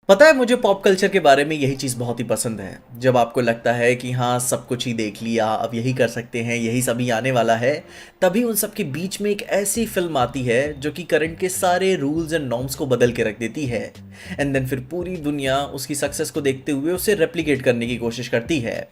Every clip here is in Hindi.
पता है मुझे पॉप कल्चर के बारे में यही चीज़ बहुत ही पसंद है। जब आपको लगता है कि हाँ सब कुछ ही देख लिया, अब यही कर सकते हैं, यही सभी आने वाला है, तभी उन सब के बीच में एक ऐसी फिल्म आती है जो कि करंट के सारे रूल्स एंड नॉर्म्स को बदल के रख देती है। एंड देन फिर पूरी दुनिया उसकी सक्सेस को देखते हुए उसे रेप्लिकेट करने की कोशिश करती है।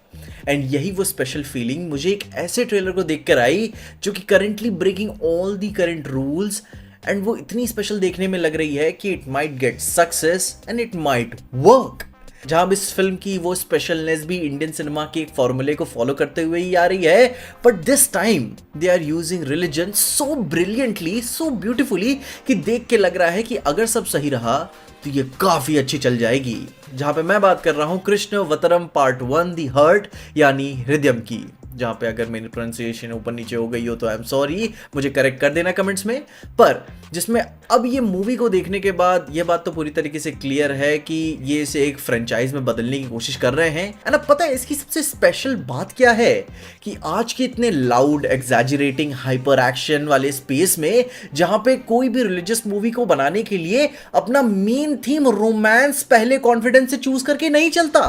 एंड यही वो स्पेशल फीलिंग मुझे एक ऐसे ट्रेलर को देख कर आई जो कि currently breaking all the current rules, and वो इतनी स्पेशल देखने में लग रही है कि it might get success and it might work. जहां इस फिल्म की वो स्पेशलनेस भी इंडियन सिनेमा के एक फॉर्मूले को फॉलो करते हुए ही आ रही है, but this time they are using religion so brilliantly, so beautifully कि देख के लग रहा है कि अगर सब सही रहा तो ये काफी अच्छी चल जाएगी। जहां पे मैं बात कर रहा हूं कृष्ण वतरम पार्ट 1 दी हर्ट यानी हृदयम की। जहां पे अगर मेरी प्रोनाउंसिएशन ऊपर नीचे हो गई हो तो आई एम सॉरी, मुझे करेक्ट कर देना कमेंट्स में। पर जिसमें अब ये मूवी को देखने के बाद ये बात तो पूरी तरीके से क्लियर है कि ये इसे एक फ्रेंचाइज में बदलने की कोशिश कर रहे हैं। एंड अब पता है इसकी सबसे स्पेशल बात क्या है कि आज के इतने लाउड एग्जैजरेटिंग हाइपर एक्शन वाले स्पेस में जहां पे कोई भी रिलीजियस मूवी को बनाने के लिए अपना मेन थीम रोमांस पहले कॉन्फिडेंस से चूज करके नहीं चलता,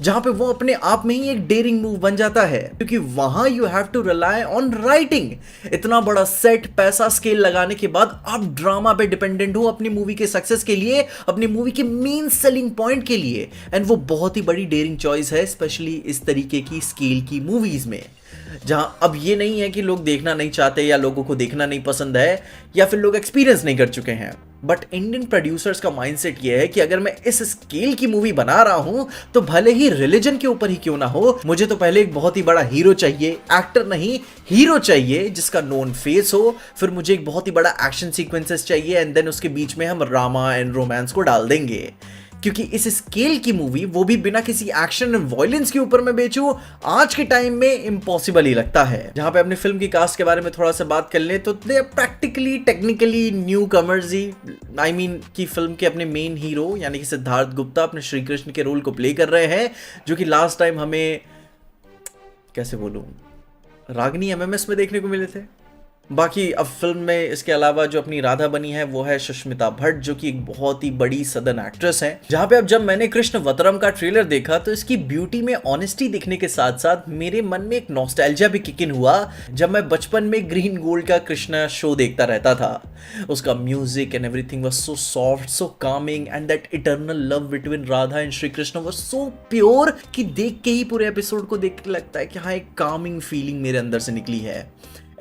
जहां पे वो अपने आप में ही एक डेयरिंग मूव बन जाता है, क्योंकि वहां you have to rely on writing. इतना बड़ा सेट, पैसा, स्केल लगाने के बाद आप ड्रामा पे डिपेंडेंट हो अपनी मूवी के सक्सेस के लिए, अपनी मूवी के मेन सेलिंग पॉइंट के लिए। एंड वो बहुत ही बड़ी डेयरिंग चॉइस है, स्पेशली इस तरीके की स्केल की मूवीज में, जहां अब ये नहीं है कि लोग देखना नहीं चाहते या लोगों को देखना नहीं पसंद है या फिर लोग एक्सपीरियंस नहीं कर चुके हैं। बट इंडियन प्रोड्यूसर्स का माइंडसेट ये है कि अगर मैं इस स्केल की मूवी बना रहा हूं तो भले ही रिलीजन के ऊपर ही क्यों ना हो, मुझे तो पहले एक बहुत ही बड़ा हीरो चाहिए, एक्टर नहीं हीरो चाहिए जिसका नोन फेस हो। फिर मुझे एक बहुत ही बड़ा एक्शन सीक्वेंसेस चाहिए एंड देन उसके बीच में हम ड्रामा एंड रोमांस को डाल देंगे, क्योंकि इस स्केल की मूवी वो भी बिना किसी एक्शन एंड वायलेंस के ऊपर मैं बेचूं आज के टाइम में इम्पॉसिबल ही लगता है। जहां पे अपने फिल्म की कास्ट के बारे में थोड़ा सा बात कर ले तो दे प्रैक्टिकली टेक्निकली न्यू कमर्स ही। आई मीन की फिल्म के अपने मेन हीरो यानी कि सिद्धार्थ गुप्ता अपने श्री कृष्ण के रोल को प्ले कर रहे हैं, जो कि लास्ट टाइम हमें कैसे बोलूं रागनी एमएमएस में देखने को मिले थे। बाकी अब फिल्म में इसके अलावा जो अपनी राधा बनी है वो है सुष्मिता भट्ट, जो कि एक बहुत ही बड़ी सदर्न एक्ट्रेस है। जहां पे अब जब मैंने कृष्ण वतरम का ट्रेलर देखा तो इसकी ब्यूटी में ऑनेस्टी दिखने के साथ साथ मेरे मन में एक नॉस्टैल्जिया भी किक इन हुआ, जब मैं बचपन में ग्रीन गोल्ड का कृष्णा शो देखता रहता था। उसका music and everything was so soft, so Kameng, and that eternal love between Radha and Shri Krishna was so pure कि देख के ही पूरे एपिसोड को देख के लगता है कि हाँ एक कामिंग फीलिंग मेरे अंदर से निकली है।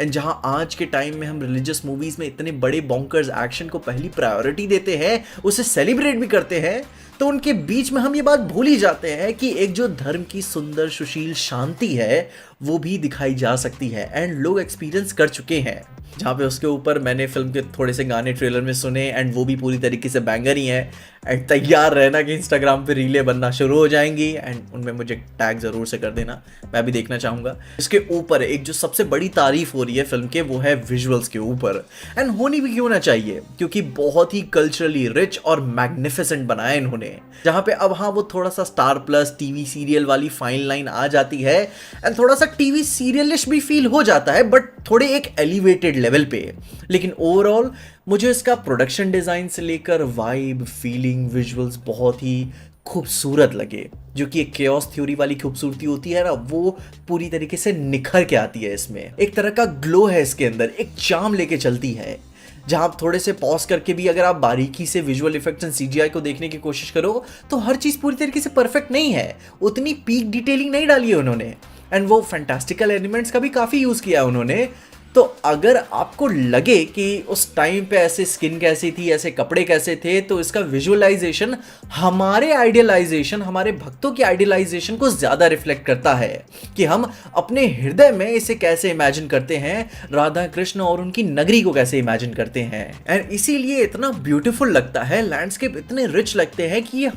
एंड जहां आज के टाइम में हम रिलीजियस मूवीज में इतने बड़े बॉन्कर्स एक्शन को पहली प्रायोरिटी देते हैं, उसे सेलिब्रेट भी करते हैं, तो उनके बीच में हम ये बात भूल ही जाते हैं कि एक जो धर्म की सुंदर सुशील शांति है वो भी दिखाई जा सकती है एंड लोग एक्सपीरियंस कर चुके हैं। जहाँ पे उसके ऊपर मैंने फिल्म के थोड़े से गाने ट्रेलर में सुने एंड वो भी पूरी तरीके से बैंगर ही हैं। एंड तैयार रहना कि इंस्टाग्राम पे रीलें बनना शुरू हो जाएंगी एंड उनमें मुझे टैग ज़रूर से कर देना, मैं भी देखना चाहूँगा। इसके ऊपर एक जो सबसे बड़ी तारीफ हो रही है फिल्म के वो है विजुअल्स के ऊपर, एंड होनी भी क्यों ना चाहिए क्योंकि बहुत ही कल्चरली रिच और मैग्निफिसेंट बनाया इन्होंने। जहाँ पे अब हाँ वो थोड़ा सा स्टार प्लस टीवी सीरियल वाली फाइन लाइन आ जाती है एंड थोड़ा सा टीवी सीरियलिश भी फील हो जाता है, बट थोड़े एक एलिवेटेड लेवल पे। लेकिन ओवरऑल मुझे इसका प्रोडक्शन डिज़ाइन से लेकर वाइब, फीलिंग, विजुअल्स बहुत ही खूबसूरत लगे, जो कि एक केओस थ्योरी वाली खूबसूरती होती है ना, वो पूरी तरीके से निखर के आती है इसमें। एक तरह का ग्लो है इसके अंदर, एक चार्म लेके चलती है। जहां आप थोड़े से पॉज करके भी अगर आप बारीकी से विजुअल इफेक्ट्स एंड सीजीआई को देखने की कोशिश करो तो हर चीज़ पूरी तरीके से परफेक्ट नहीं है, उतनी पीक डिटेलिंग नहीं डाली है उन्होंने, एंड वो फैंटास्टिकल एलिमेंट्स का भी काफ़ी यूज़ किया है उन्होंने। तो अगर आपको लगे कि उस टाइम पे ऐसे स्किन कैसी थी, ऐसे कपड़े कैसे थे, तो इसका विजुअलाइजेशन हमारे आइडियलाइजेशन, हमारे भक्तों की आइडियलाइजेशन को ज़्यादा रिफ्लेक्ट करता है कि हम अपने हृदय में इसे कैसे इमेजिन करते हैं, राधा कृष्ण और उनकी नगरी को कैसे इमेजिन करते हैं। एंड इसीलिए इतना ब्यूटीफुल लगता है, लैंडस्केप इतने रिच लगते हैं कि ये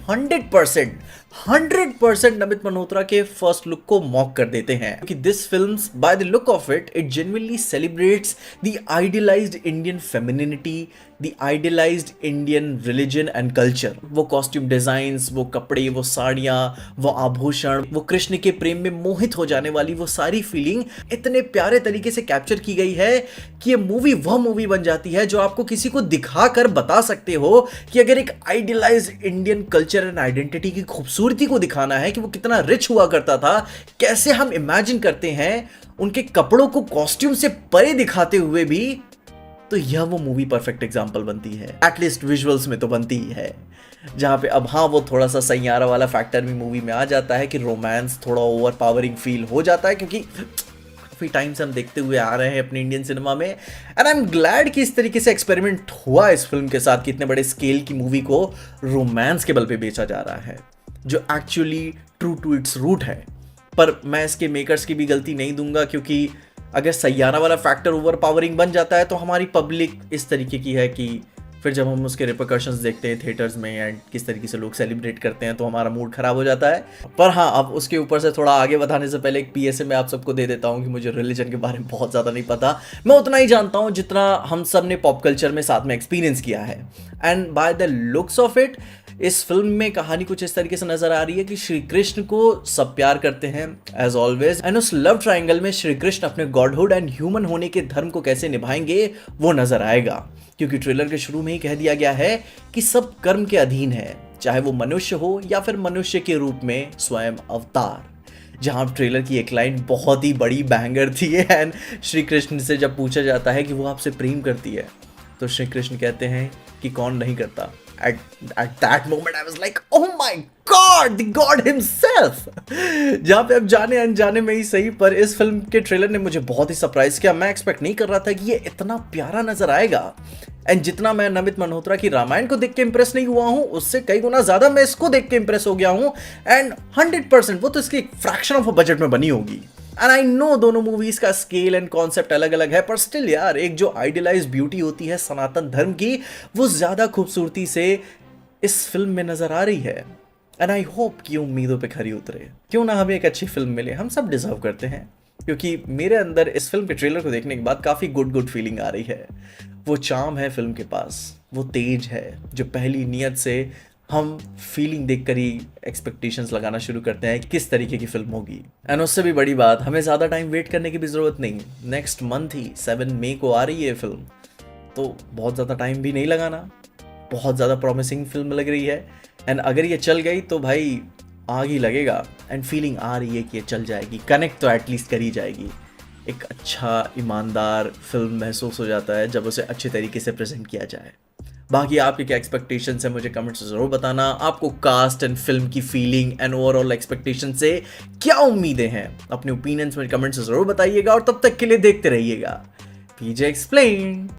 100% नमित मल्होत्रा के फर्स्ट लुक को मॉक कर देते हैं, क्योंकि this films by the look of it genuinely celebrates the idealised Indian femininity, the idealised Indian religion and culture, वो कॉस्ट्यूम डिजाइन्स, वो कपड़े, वो साड़ियाँ, वो आभूषण, वो कृष्ण के प्रेम में मोहित हो जाने वाली वो सारी फीलिंग इतने प्यारे तरीके से कैप्चर की गई है कि ये मूवी वह मूवी बन जाती है जो आपको किसी को दिखा कर बता सकते हो कि अगर एक idealised Indian culture and identity की खूबसूरती को दिखाना है कि वो कितना रिच हुआ करता था, कैसे हम इमेजिन करते हैं उनके कपड़ों को कॉस्ट्यूम से परे दिखाते हुए भी, तो यह वो मूवी परफेक्ट एग्जांपल बनती है। एटलीस्ट विजुअल्स में तो बनती ही है। जहां पे अब हाँ वो थोड़ा सा सैयारा वाला फैक्टर भी मूवी में आ जाता है कि रोमांस थोड़ा ओवर पावरिंग फील हो जाता है, क्योंकि काफ़ी टाइम से हम देखते हुए आ रहे हैं अपने इंडियन सिनेमा में। एंड आई एम ग्लैड कि इस तरीके से एक्सपेरिमेंट हुआ इस फिल्म के साथ कि इतने बड़े स्केल की मूवी को रोमांस के बल पे बेचा जा रहा है, जो actually true to its root है। पर मैं इसके मेकर्स की भी गलती नहीं दूंगा, क्योंकि अगर सैयारा वाला फैक्टर ओवर पावरिंग बन जाता है तो हमारी पब्लिक इस तरीके की है कि फिर जब हम उसके रिपरकशंस देखते हैं थिएटर्स में एंड किस तरीके से लोग सेलिब्रेट करते हैं तो हमारा मूड खराब हो जाता है। पर हाँ, अब उसके ऊपर से थोड़ा आगे बढ़ाने से पहले एक पीएसए मैं आप सबको दे देता हूँ कि मुझे रिलीजन के बारे में बहुत ज़्यादा नहीं पता। मैं उतना ही जानता हूँ जितना हम सब ने पॉप कल्चर में साथ में एक्सपीरियंस किया है। And by the looks of it, इस फिल्म में कहानी कुछ इस तरीके से नजर आ रही है कि श्री कृष्ण को सब प्यार करते हैं एज ऑलवेज, एंड उस लव ट्रायंगल में श्री कृष्ण अपने गॉडहुड एंड ह्यूमन होने के धर्म को कैसे निभाएंगे वो नजर आएगा। क्योंकि ट्रेलर के शुरू में ही कह दिया गया है कि सब कर्म के अधीन है, चाहे वो मनुष्य हो या फिर मनुष्य के रूप में स्वयं अवतार। जहां ट्रेलर की एक लाइन बहुत ही बड़ी बैंगर थी एंड श्री कृष्ण से जब पूछा जाता है कि वो आपसे प्रेम करती है तो श्री कृष्ण कहते हैं कि कौन नहीं करता। At that moment I was like, oh my God, the God himself। जहाँ पे अब जाने अनजाने में ही सही, पर इस फिल्म के ट्रेलर ने मुझे बहुत ही सरप्राइज किया। मैं एक्सपेक्ट नहीं कर रहा था कि ये इतना प्यारा नजर आएगा। एंड जितना मैं नमित मल्होत्रा की रामायण को देख के इंप्रेस नहीं हुआ हूँ, उससे कई गुना ज्यादा मैं इसको देख के इंप्रेस हो गया हूँ। एंड 100% वो तो इसकी फ्रैक्शन ऑफ अ बजट में बनी होगी। एंड आई नो दोनों मूवीज का स्केल एंड कॉन्सेप्ट अलग अलग है, पर स्टिल यार, एक जो आइडियलाइज ब्यूटी होती है सनातन धर्म की, वो ज्यादा खूबसूरती से इस फिल्म में नजर आ रही है। एंड आई होप कि उम्मीदों पे खरी उतरे। क्यों ना हमें एक अच्छी फिल्म मिले, हम सब डिजर्व करते हैं। क्योंकि मेरे अंदर इस फिल्म के ट्रेलर को देखने के बाद काफ़ी गुड फीलिंग आ रही है। वो चार्म है फिल्म के पास, वो तेज है जो पहली नियत से हम फीलिंग देखकर ही एक्सपेक्टेशंस लगाना शुरू करते हैं कि किस तरीके की फिल्म होगी। एंड उससे भी बड़ी बात, हमें ज़्यादा टाइम वेट करने की भी ज़रूरत नहीं। नेक्स्ट मंथ ही 7 मई को आ रही है फिल्म, तो बहुत ज़्यादा टाइम भी नहीं लगाना। बहुत ज़्यादा प्रॉमिसिंग फिल्म लग रही है। एंड अगर ये चल गई तो भाई आग ही लगेगा। एंड फीलिंग आ रही है कि ये चल जाएगी, कनेक्ट तो एटलीस्ट करी जाएगी। एक अच्छा ईमानदार फिल्म महसूस हो जाता है जब उसे अच्छे तरीके से प्रेजेंट किया जाए। बाकी आपके क्या एक्सपेक्टेशंस है मुझे कमेंट्स में ज़रूर बताना। आपको कास्ट एंड फिल्म की फीलिंग एंड ओवरऑल एक्सपेक्टेशन से क्या उम्मीदें हैं, अपने ओपिनियंस में कमेंट्स में ज़रूर बताइएगा। और तब तक के लिए देखते रहिएगा पीजे एक्सप्लेन।